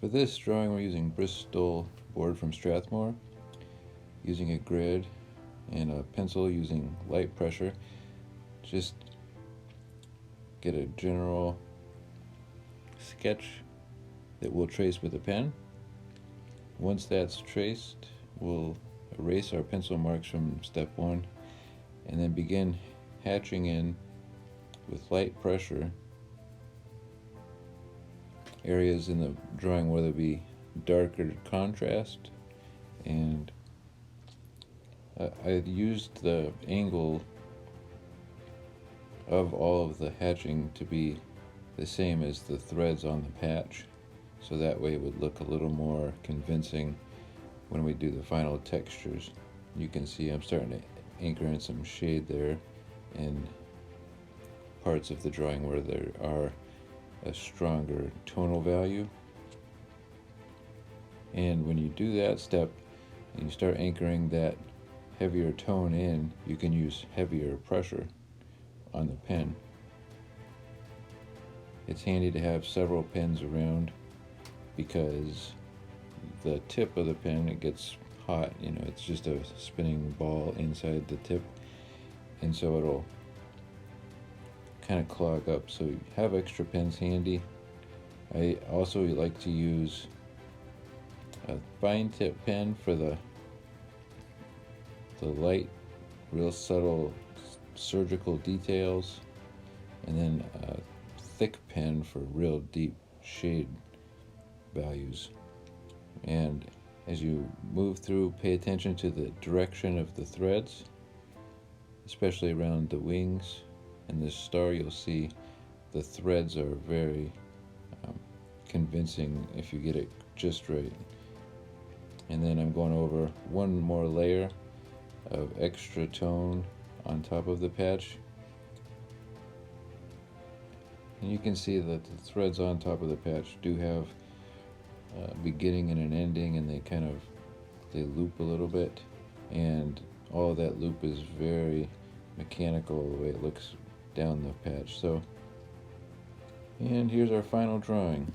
For this drawing, we're using Bristol board from Strathmore, using a grid and a pencil using light pressure. Just get a general sketch that we'll trace with a pen. Once that's traced, we'll erase our pencil marks from step 1 and then begin hatching in with light pressure areas in the drawing where there'll be darker contrast, and I used the angle of all of the hatching to be the same as the threads on the patch, so that way it would look a little more convincing when we do the final textures. You can see I'm starting to anchor in some shade there in parts of the drawing where there are a stronger tonal value. And when you do that step and you start anchoring that heavier tone in, you can use heavier pressure on the pen. It's handy to have several pens around because the tip of the pen, it gets hot, it's just a spinning ball inside the tip, and so it'll kind of clog up, so have extra pens handy. I also like to use a fine tip pen for the light, real subtle surgical details, and then a thick pen for real deep shade values. And as you move through, pay attention to the direction of the threads, especially around the wings. In this star, you'll see the threads are very convincing if you get it just right. And then I'm going over one more layer of extra tone on top of the patch. And you can see that the threads on top of the patch do have a beginning and an ending, and they loop a little bit, and all of that loop is very mechanical the way it looks down the patch. And here's our final drawing.